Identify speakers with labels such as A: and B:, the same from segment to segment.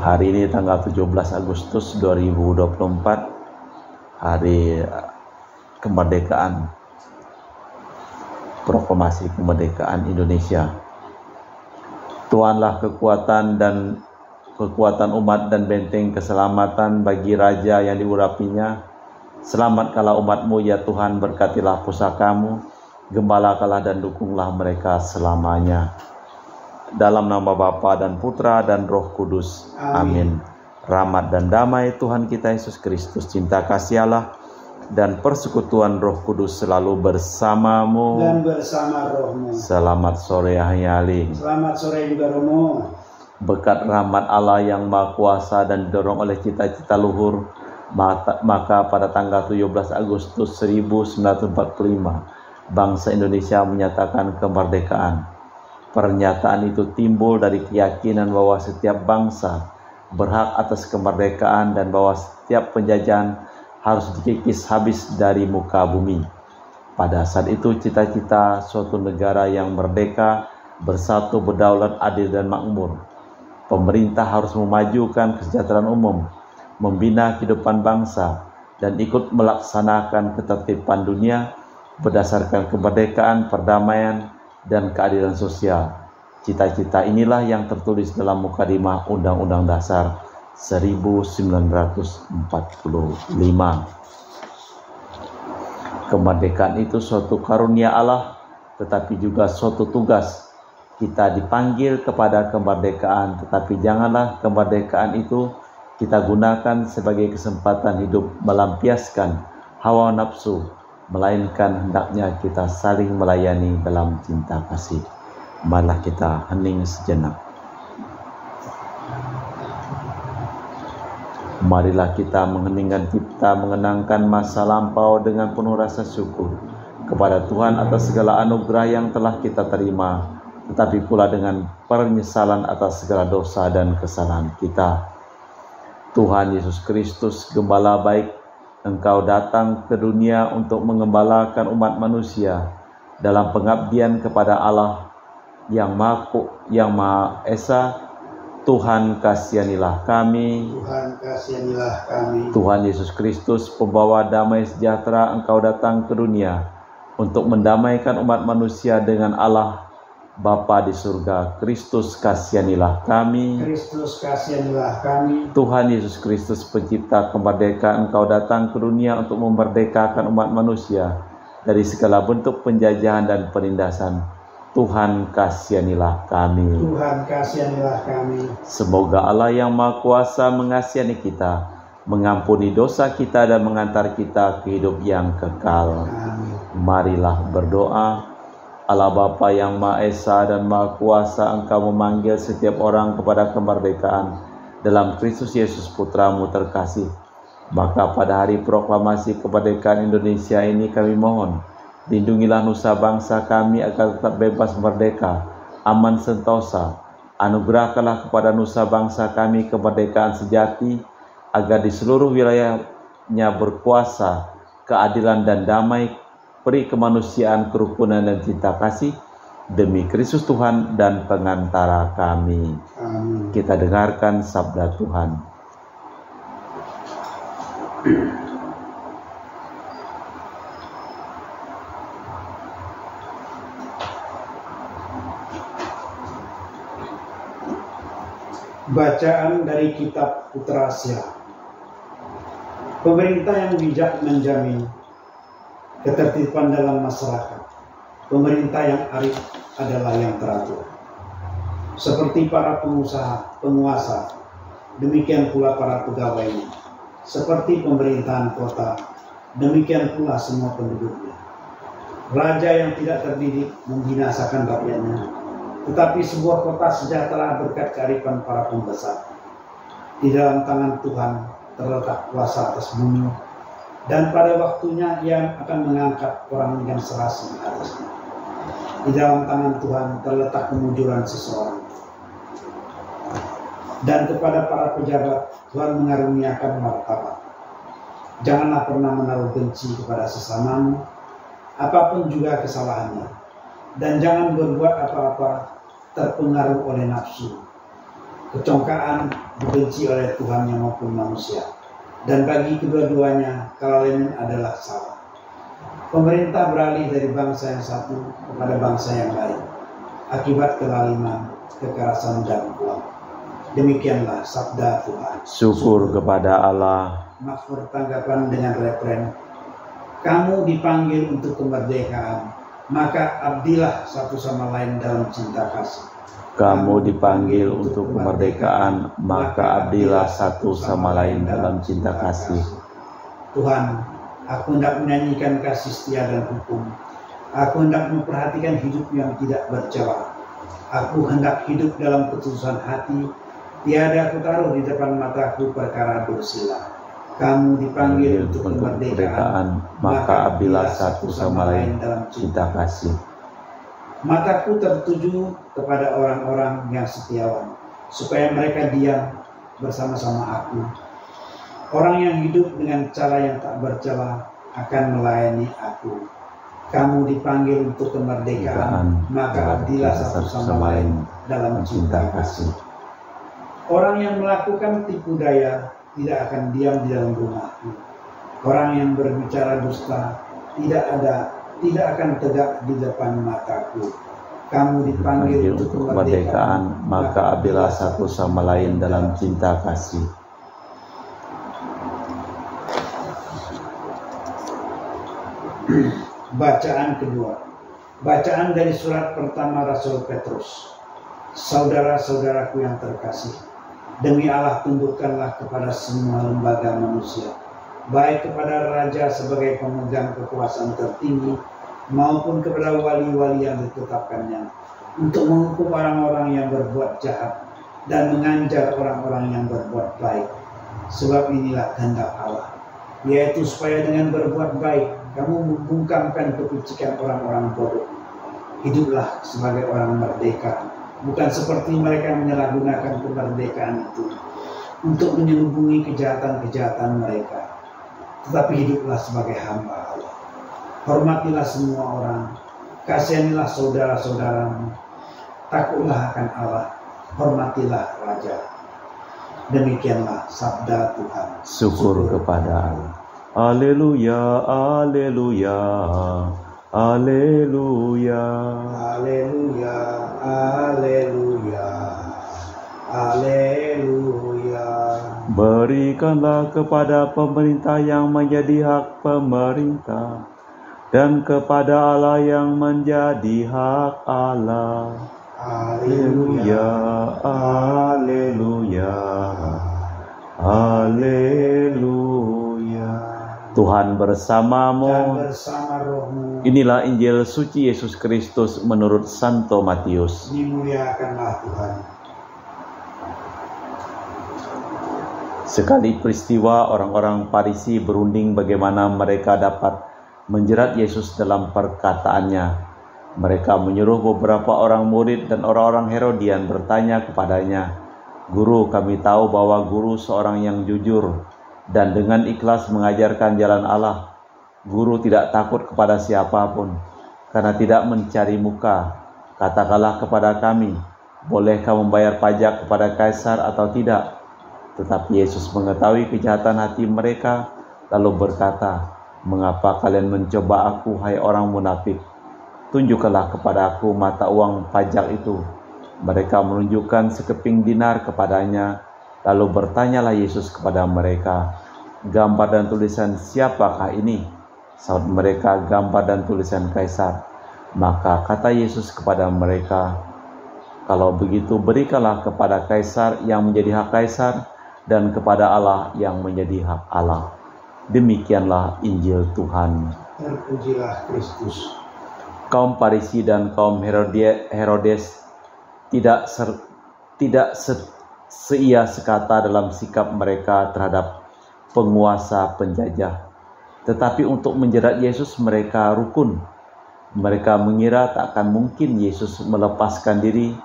A: Hari ini tanggal 17 Agustus 2024, hari kemerdekaan, proklamasi kemerdekaan Indonesia. Tuhanlah kekuatan umat dan benteng keselamatan bagi raja yang diurapinya. Selamatkanlah umatmu ya Tuhan, berkatilah pusakamu, gembalakanlah dan dukunglah mereka selamanya. Dalam nama Bapa dan Putra dan Roh Kudus. Amin. Rahmat dan damai Tuhan kita Yesus Kristus, cinta kasih Allah, dan persekutuan Roh Kudus selalu bersamamu
B: dan bersama rohmu.
A: Selamat sore Hayali.
B: Selamat sore juga Romo.
A: Berkat rahmat Allah yang Maha Kuasa dan didorong oleh cita-cita luhur, maka pada tanggal 17 Agustus 1945 bangsa Indonesia menyatakan kemerdekaan. Pernyataan itu timbul dari keyakinan bahwa setiap bangsa berhak atas kemerdekaan dan bahwa setiap penjajahan harus dikikis habis dari muka bumi. Pada saat itu cita-cita suatu negara yang merdeka, bersatu, berdaulat, adil dan makmur. Pemerintah harus memajukan kesejahteraan umum, membina kehidupan bangsa, dan ikut melaksanakan ketertiban dunia berdasarkan kemerdekaan, perdamaian, dan keadilan sosial. Cita-cita inilah yang tertulis dalam Mukadimah Undang-Undang Dasar 1945. Kemerdekaan itu suatu karunia Allah, tetapi juga suatu tugas. Kita dipanggil kepada kemerdekaan, tetapi janganlah kemerdekaan itu kita gunakan sebagai kesempatan hidup melampiaskan hawa nafsu, melainkan hendaknya kita saling melayani dalam cinta kasih. Marilah kita hening sejenak. Marilah kita mengenangkan masa lampau dengan penuh rasa syukur kepada Tuhan atas segala anugerah yang telah kita terima, tetapi pula dengan penyesalan atas segala dosa dan kesalahan kita. Tuhan Yesus Kristus, Gembala baik, Engkau datang ke dunia untuk mengembalakan umat manusia dalam pengabdian kepada Allah yang Maha Esa. Tuhan kasihanilah kami.
B: Tuhan kasihanilah kami.
A: Tuhan Yesus Kristus, pembawa damai sejahtera, Engkau datang ke dunia untuk mendamaikan umat manusia dengan Allah Bapa di surga. Kristus kasihanilah kami.
B: Kristus kasihanilah kami.
A: Tuhan Yesus Kristus, pencipta kemerdekaan, Engkau datang ke dunia untuk memerdekakan umat manusia dari segala bentuk penjajahan dan penindasan. Tuhan kasihanilah kami.
B: Tuhan kasihanilah kami.
A: Semoga Allah yang Maha Kuasa mengasihani kita, mengampuni dosa kita dan mengantar kita ke hidup yang kekal.
B: Amin.
A: Marilah berdoa. Allah Bapa yang Maha Esa dan Maha Kuasa, Engkau memanggil setiap orang kepada kemerdekaan dalam Kristus Yesus Putramu terkasih. Maka pada hari proklamasi kemerdekaan Indonesia ini kami mohon, lindungilah nusa bangsa kami agar tetap bebas merdeka, aman sentosa. Anugerahkanlah kepada nusa bangsa kami kemerdekaan sejati, agar di seluruh wilayahnya berkuasa keadilan dan damai, peri kemanusiaan, kerukunan dan cinta kasih, demi Kristus Tuhan dan pengantara kami.
B: Amin.
A: Kita dengarkan sabda Tuhan.
B: Bacaan dari kitab Putra Sia. Pemerintah yang bijak menjamin ketertiban dalam masyarakat. Pemerintah yang arif adalah yang teratur. Seperti para pengusaha, penguasa, demikian pula para pegawainya. Seperti pemerintahan kota, demikian pula semua penduduknya. Raja yang tidak terdidik membinasakan rakyatnya, tetapi sebuah kota sejahtera berkat kearifan para pembesar. Di dalam tangan Tuhan terletak kuasa atas bumi, dan pada waktunya Ia akan mengangkat orang yang serasi di atasnya. Di dalam tangan Tuhan terletak kemujuran seseorang. Dan kepada para pejabat Tuhan mengaruniakan martabat. Janganlah pernah menaruh benci kepada sesamamu, apapun juga kesalahannya, dan jangan berbuat apa-apa terpengaruh oleh nafsu. Kecongkaan dibenci oleh Tuhan maupun manusia. Dan bagi kedua-duanya, kelalaian adalah salah. Pemerintah beralih dari bangsa yang satu kepada bangsa yang lain akibat kelaliman, kekerasan, dan uang. Demikianlah sabda Tuhan.
A: Syukur kepada Allah.
B: Mazmur tanggapan dengan referen, kamu dipanggil untuk kemerdekaan, maka abdilah satu sama lain dalam cinta kasih.
A: Kamu dipanggil untuk kemerdekaan, maka abdilah satu sama lain dalam cinta kasih.
B: Tuhan, aku hendak menyanyikan kasih setia dan hukum. Aku hendak memperhatikan hidup yang tidak bercela. Aku hendak hidup dalam ketutusan hati. Tiada aku taruh di depan mataku perkara bersila. Kamu dipanggil untuk kemerdekaan, maka abdilah satu sama lain dalam cinta kasih. Mataku tertuju kepada orang-orang yang setiawan, supaya mereka diam bersama-sama aku. Orang yang hidup dengan cara yang tak bercela akan melayani aku. Kamu dipanggil untuk kemerdekaan, maka abdilah satu sama lain dalam cinta kasih. Orang yang melakukan tipu daya tidak akan diam di dalam rumahku. Orang yang berbicara dusta tidak akan tegak di depan mataku. Kamu dipanggil untuk kemerdekaan,
A: maka abdilah satu sama lain dalam cinta kasih.
B: Bacaan kedua. Bacaan dari surat pertama Rasul Petrus. Saudara-saudaraku yang terkasih, demi Allah tundukkanlah kepada semua lembaga manusia, baik kepada raja sebagai pemegang kekuasaan tertinggi, maupun kepada wali-wali yang ditetapkannya, untuk menghukum orang-orang yang berbuat jahat dan mengajar orang-orang yang berbuat baik. Sebab inilah kehendak Allah, yaitu supaya dengan berbuat baik kamu membungkamkan kepicikan orang-orang bodoh. Hiduplah sebagai orang merdeka, bukan seperti mereka yang menyalahgunakan kemerdekaan itu untuk menyelubungi kejahatan-kejahatan mereka, tetapi hiduplah sebagai hamba Allah. Hormatilah semua orang, kasihanilah saudara-saudaramu, takutlah akan Allah, hormatilah raja. Demikianlah sabda Tuhan.
A: Syukur kepada Allah. Haleluya, haleluya, haleluya,
B: haleluya, haleluya, haleluya.
A: Berikanlah kepada pemerintah yang menjadi hak pemerintah, dan kepada Allah yang menjadi hak Allah. Haleluya, haleluya, haleluya. Tuhan bersamamu.
B: Dan bersama rohmu.
A: Inilah Injil suci Yesus Kristus menurut Santo Matius.
B: Dimuliakanlah Tuhan.
A: Sekali peristiwa orang-orang Farisi berunding bagaimana mereka dapat menjerat Yesus dalam perkataannya. Mereka menyuruh beberapa orang murid dan orang-orang Herodian bertanya kepadanya, "Guru, kami tahu bahwa Guru seorang yang jujur dan dengan ikhlas mengajarkan jalan Allah. Guru tidak takut kepada siapapun, karena tidak mencari muka. Katakanlah kepada kami, bolehkah membayar pajak kepada Kaisar atau tidak?" Tetapi Yesus mengetahui kejahatan hati mereka, lalu berkata, "Mengapa kalian mencoba aku, hai orang munafik? Tunjukkanlah kepada aku mata uang pajak itu." Mereka menunjukkan sekeping dinar kepadanya. Lalu bertanyalah Yesus kepada mereka, "Gambar dan tulisan siapakah ini?" Saud mereka, "Gambar dan tulisan Kaisar." Maka kata Yesus kepada mereka, "Kalau begitu berikanlah kepada Kaisar yang menjadi hak Kaisar, dan kepada Allah yang menjadi hak Allah." Demikianlah Injil Tuhan.
B: Terpujilah Kristus.
A: Kaum Farisi dan kaum Herodes tidak seia sekata dalam sikap mereka terhadap penguasa penjajah. Tetapi untuk menjerat Yesus mereka rukun. Mereka mengira tak akan mungkin Yesus melepaskan diri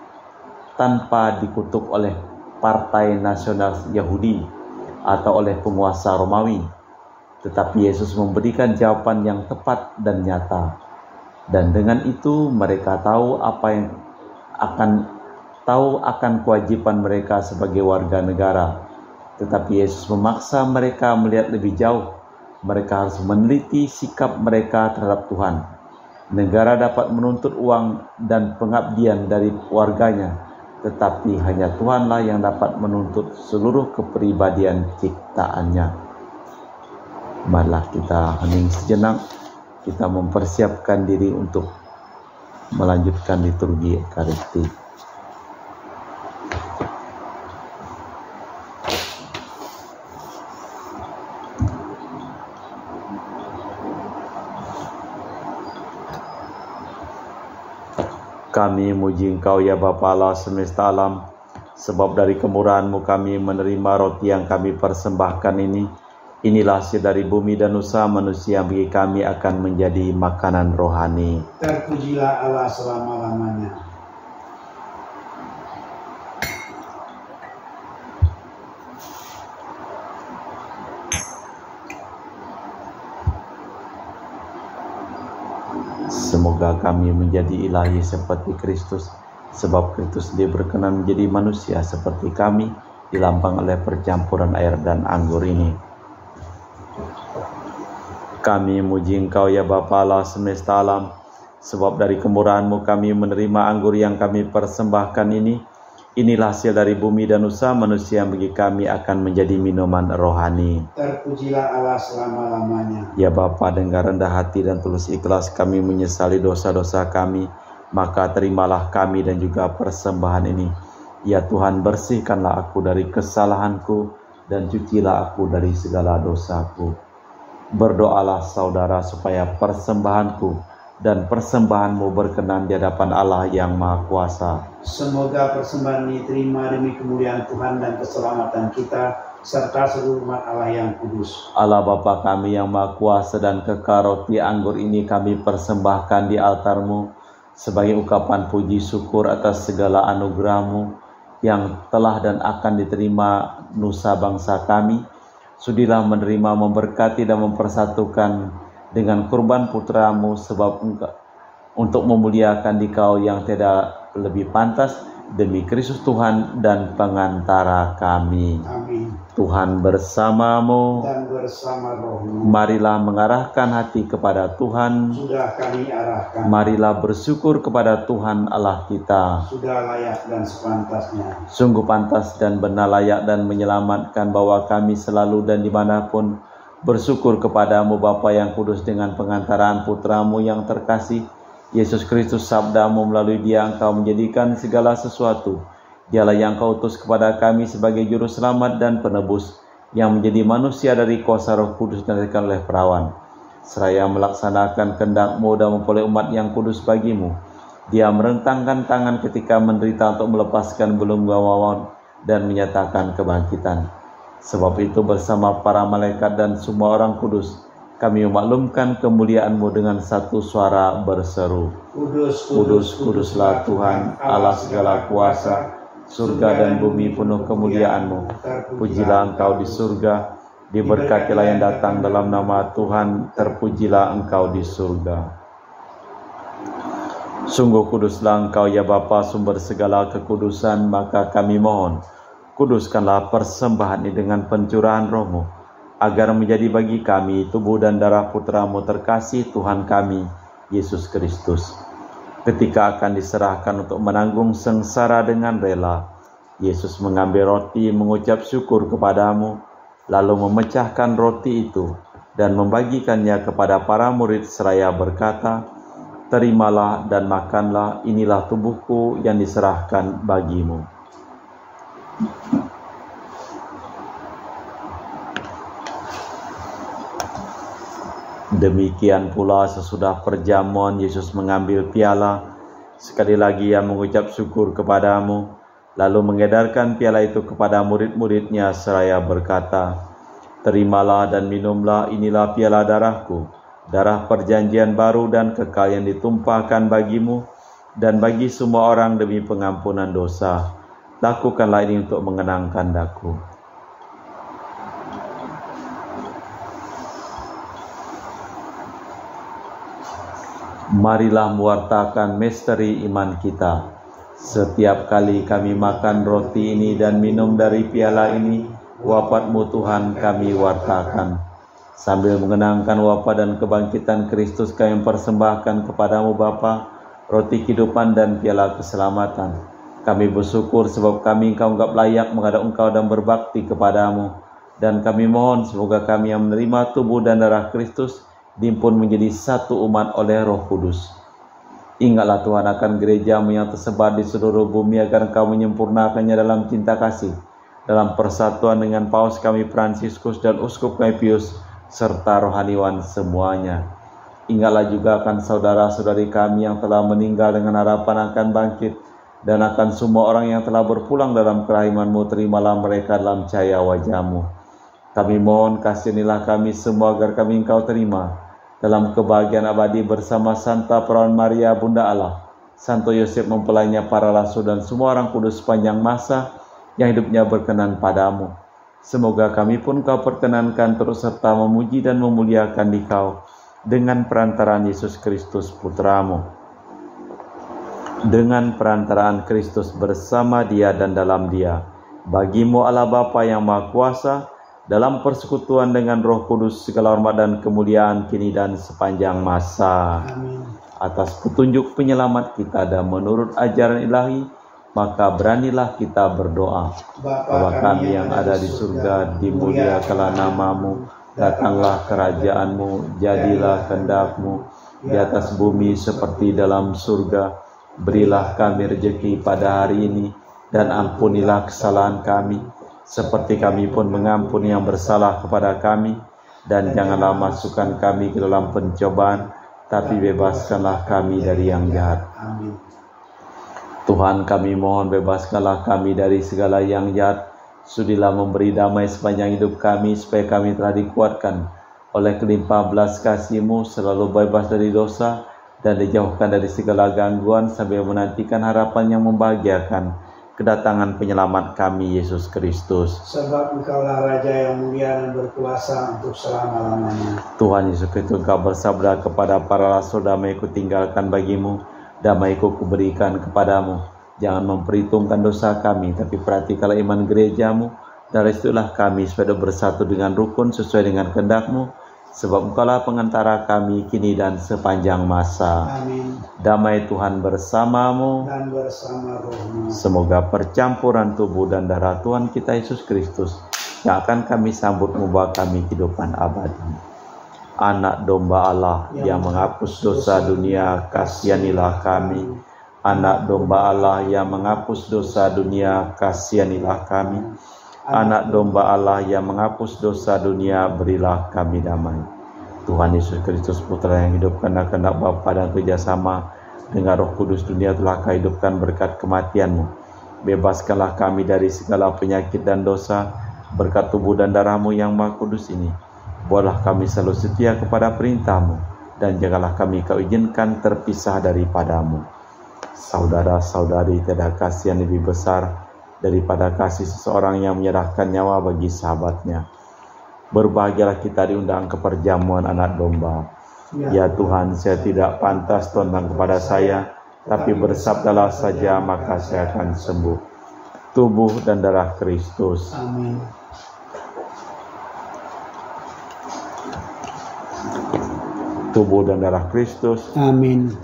A: tanpa dikutuk oleh Partai Nasional Yahudi atau oleh penguasa Romawi. Tetapi Yesus memberikan jawaban yang tepat dan nyata. Dan dengan itu mereka tahu apa yang akan tahu akan kewajiban mereka sebagai warga negara. Tetapi Yesus memaksa mereka melihat lebih jauh. Mereka harus meneliti sikap mereka terhadap Tuhan. Negara dapat menuntut uang dan pengabdian dari warganya, tetapi hanya Tuhanlah yang dapat menuntut seluruh kepribadian ciptaannya. Marilah kita hening sejenak, kita mempersiapkan diri untuk melanjutkan liturgi Ekaristi. Kami muji Engkau ya Bapa Allah semesta alam, sebab dari kemurahan-Mu kami menerima roti yang kami persembahkan ini. Inilah hasil dari bumi dan usaha manusia bagi kami akan menjadi makanan rohani.
B: Terpujilah Allah selama-lamanya.
A: Semoga kami menjadi ilahi seperti Kristus, sebab Kristus dia berkenan menjadi manusia seperti kami, dilambang oleh percampuran air dan anggur ini. Kami muji Engkau ya Bapa Allah semesta alam, sebab dari kemurahan-Mu kami menerima anggur yang kami persembahkan ini. Inilah hasil dari bumi dan usaha manusia bagi kami akan menjadi minuman rohani.
B: Terpujilah Allah selama-lamanya.
A: Ya Bapa, dengan rendah hati dan tulus ikhlas kami menyesali dosa-dosa kami, maka terimalah kami dan juga persembahan ini. Ya Tuhan, bersihkanlah aku dari kesalahanku dan cucilah aku dari segala dosaku. Berdoalah saudara supaya persembahanku dan persembahan-Mu berkenan di hadapan Allah yang Maha Kuasa.
B: Semoga persembahan ini terima demi kemuliaan Tuhan dan keselamatan kita, serta seluruh umat Allah yang kudus.
A: Allah Bapa kami yang Maha Kuasa dan kekal, roti anggur ini kami persembahkan di altar-Mu sebagai ungkapan puji syukur atas segala anugerah-Mu yang telah dan akan diterima nusa bangsa kami. Sudilah menerima, memberkati dan mempersatukan dengan kurban putra-Mu, sebab untuk memuliakan Dikau yang tidak lebih pantas, demi Kristus Tuhan dan pengantara kami.
B: Amin.
A: Tuhan bersamamu
B: Dan bersama rohmu.
A: Marilah mengarahkan hati kepada Tuhan.
B: Sudah kami arahkan.
A: Marilah bersyukur kepada Tuhan Allah kita.
B: Sudah layak dan sepantasnya.
A: Sungguh pantas dan benar, layak dan menyelamatkan bahwa kami selalu dan dimanapun bersyukur kepadamu Bapa yang kudus, dengan pengantaran putra-Mu yang terkasih, Yesus Kristus. Sabda-Mu melalui Dia Engkau menjadikan segala sesuatu. Dialah yang Kau utus kepada kami sebagai juru selamat dan penebus, yang menjadi manusia dari kuasa Roh Kudus dan diberikan oleh perawan. Seraya melaksanakan kehendak-Mu dan memperoleh umat yang kudus bagi-Mu, Dia merentangkan tangan ketika menderita untuk melepaskan belenggu maut dan menyatakan kebangkitan. Sebab itu bersama para malaikat dan semua orang kudus, kami memaklumkan kemuliaan-Mu dengan satu suara berseru,
B: Kudus,
A: Kudus, kuduslah Tuhan, Allah segala kuasa, surga dan bumi penuh kemuliaan-Mu. Pujilah Engkau di surga, diberkatilah yang datang dalam nama Tuhan, terpujilah Engkau di surga. Sungguh kuduslah Engkau ya Bapa, sumber segala kekudusan, maka kami mohon, kuduskanlah persembahan ini dengan pencurahan Roh-Mu, agar menjadi bagi kami tubuh dan darah putra-Mu terkasih, Tuhan kami, Yesus Kristus. Ketika akan diserahkan untuk menanggung sengsara dengan rela, Yesus mengambil roti, mengucap syukur kepadamu, lalu memecahkan roti itu dan membagikannya kepada para murid seraya berkata, terimalah dan makanlah, inilah tubuhku yang diserahkan bagimu. Demikian pula sesudah perjamuan, Yesus mengambil piala. Sekali lagi Ia mengucap syukur kepadamu, lalu mengedarkan piala itu kepada murid-muridnya seraya berkata, terimalah dan minumlah, inilah piala darahku, darah perjanjian baru dan kekal yang ditumpahkan bagimu dan bagi semua orang demi pengampunan dosa. Lakukanlah ini untuk mengenangkan Aku. Marilah mewartakan misteri iman kita. Setiap kali kami makan roti ini dan minum dari piala ini, wafat-Mu Tuhan kami wartakan. Sambil mengenangkan wafat dan kebangkitan Kristus, kami persembahkan kepadamu Bapa, roti kehidupan dan piala keselamatan. Kami bersyukur sebab kami Engkau anggap layak menghadap Engkau dan berbakti kepadamu. Dan kami mohon semoga kami yang menerima tubuh dan darah Kristus dihimpun menjadi satu umat oleh Roh Kudus. Ingatlah Tuhan akan gereja-Mu yang tersebar di seluruh bumi, agar Engkau menyempurnakannya dalam cinta kasih, dalam persatuan dengan Paus kami Fransiskus dan Uskup kami Pius, serta rohaniwan semuanya. Ingatlah juga akan saudara-saudari kami yang telah meninggal dengan harapan akan bangkit, dan akan semua orang yang telah berpulang dalam kerahiman-Mu, terimalah mereka dalam cahaya wajah-Mu. Kami mohon kasihanilah kami semua agar kami Engkau terima dalam kebahagiaan abadi bersama Santa Perawan Maria Bunda Allah, Santo Yosef mempelainya para rasul, dan semua orang kudus sepanjang masa yang hidupnya berkenan padamu. Semoga kami pun Kau perkenankan terus serta memuji dan memuliakan Dikau dengan perantaraan Yesus Kristus Putra-Mu. Dengan perantaraan Kristus bersama Dia dan dalam Dia, bagi-Mu Allah Bapa yang Maha Kuasa, dalam persekutuan dengan Roh Kudus, segala hormat dan kemuliaan kini dan sepanjang masa.
B: Amin.
A: Atas petunjuk penyelamat kita dan menurut ajaran ilahi, maka beranilah kita berdoa. Bapa kami yang ada di surga, dimuliakanlah nama-Mu, datanglah kerajaan-Mu, jadilah kehendak-Mu di atas bumi seperti dalam surga. Berilah kami rezeki pada hari ini, dan ampunilah kesalahan kami, seperti kami pun mengampuni yang bersalah kepada kami. Dan janganlah masukkan kami ke dalam pencobaan, tapi bebaskanlah kami dari yang jahat.
B: Amin.
A: Tuhan, kami mohon bebaskanlah kami dari segala yang jahat. Sudilah memberi damai sepanjang hidup kami, supaya kami telah dikuatkan oleh kelimpahan belas kasih-Mu, selalu bebas dari dosa dan dijauhkan dari segala gangguan, sambil menantikan harapan yang membahagiakan, kedatangan penyelamat kami, Yesus Kristus.
B: Sebab Engkaulah Raja yang mulia dan berkuasa untuk selama-lamanya.
A: Tuhan Yesus Kristus, Engkau bersabda kepada para rasul, damai-Ku tinggalkan bagimu, damai-Ku kuberikan kepadamu. Jangan memperhitungkan dosa kami, tapi perhatikanlah iman gereja-Mu, dan restuilah kami supaya bersatu dengan rukun sesuai dengan kehendak-Mu. Sebab Engkaulah pengantara kami kini dan sepanjang masa.
B: Amin.
A: Damai Tuhan bersamamu,
B: Dan bersama roh-Mu.
A: semoga percampuran tubuh dan darah Tuhan kita Yesus Kristus yang akan kami sambut membawa kami kehidupan abadi. Anak domba Allah yang menghapus dosa dunia, kasihanilah kami. Anak domba Allah yang menghapus dosa dunia, kasihanilah kami. Anak domba Allah yang menghapus dosa dunia, berilah kami damai. Tuhan Yesus Kristus Putra yang hidupkan kehendak Bapa dan kerjasama dengan Roh Kudus, dunia telah Kau hidupkan berkat kematian-Mu. Bebaskanlah kami dari segala penyakit dan dosa berkat tubuh dan darah-Mu yang Maha Kudus ini. Buatlah kami selalu setia kepada perintah-Mu, dan janganlah kami Kau izinkan terpisah daripada-Mu. Saudara-saudari, tiada kasih yang lebih besar daripada kasih seseorang yang menyerahkan nyawa bagi sahabatnya. Berbahagialah kita diundang ke perjamuan anak domba. Ya Tuhan, saya tidak pantas tentang kepada saya, tapi bersabdalah saja maka saya akan sembuh. Tubuh dan darah Kristus.
B: Amin.
A: Tubuh dan darah Kristus.
B: Amin.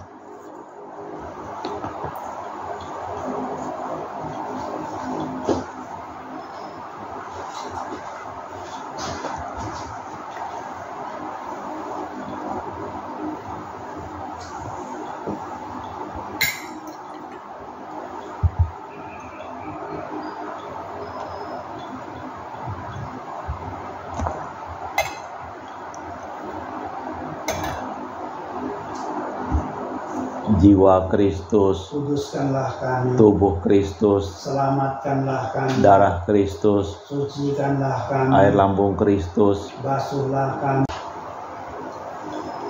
A: Jiwa Kristus,
B: Kuduskanlah kami.
A: tubuh Kristus,
B: Selamatkanlah kami.
A: darah Kristus,
B: Sucikanlah kami.
A: air lambung Kristus,
B: Basuhlah kami.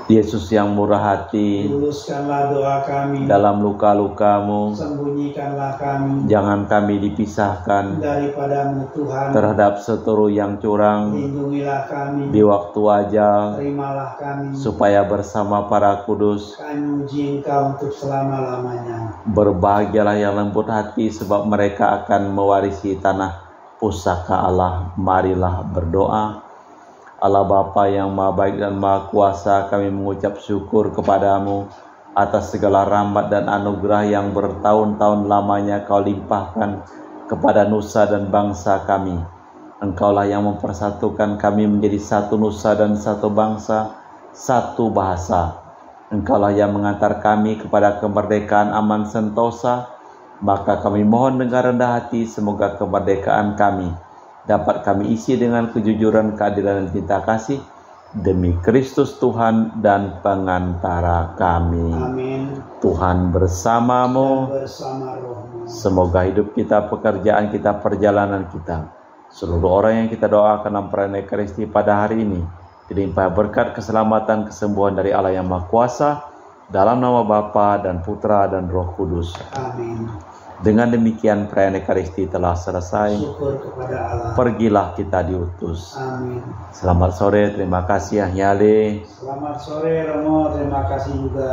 A: Yesus yang murah hati,
B: luluskanlah doa kami.
A: dalam luka-lukamu,
B: Sembunyikanlah kami
A: jangan kami dipisahkan
B: daripadamu Tuhan.
A: terhadap seteru yang curang
B: Lindungilah kami.
A: di waktu ajal,
B: Terimalah kami.
A: supaya bersama para kudus
B: Kami muji Engkau untuk selama-lamanya.
A: berbahagialah yang lembut hati, sebab mereka akan mewarisi tanah pusaka Allah. Marilah berdoa. Allah Bapa yang Maha Baik dan Maha Kuasa, kami mengucap syukur kepadamu atas segala rahmat dan anugerah yang bertahun-tahun lamanya Kau limpahkan kepada nusa dan bangsa kami. Engkaulah yang mempersatukan kami menjadi satu nusa dan satu bangsa, satu bahasa. Engkaulah yang mengantar kami kepada kemerdekaan aman sentosa. Maka kami mohon dengan rendah hati, semoga kemerdekaan kami dapat kami isi dengan kejujuran, keadilan, dan cinta kasih demi Kristus Tuhan dan pengantara kami.
B: Amin.
A: Tuhan bersamamu.
B: Dan bersama rohmu.
A: Semoga hidup kita, pekerjaan kita, perjalanan kita, seluruh orang yang kita doakan dalam perayaan Ekaristi pada hari ini dilimpahi berkat, keselamatan, kesembuhan dari Allah yang Maha Kuasa, dalam nama Bapa dan Putra dan Roh Kudus.
B: Amin.
A: Dengan demikian perayaan Ekaristi telah selesai.
B: Syukur kepada Allah.
A: Pergilah kita diutus.
B: Amin.
A: Selamat sore, terima kasih Nyale.
B: Selamat sore Romo, terima kasih juga.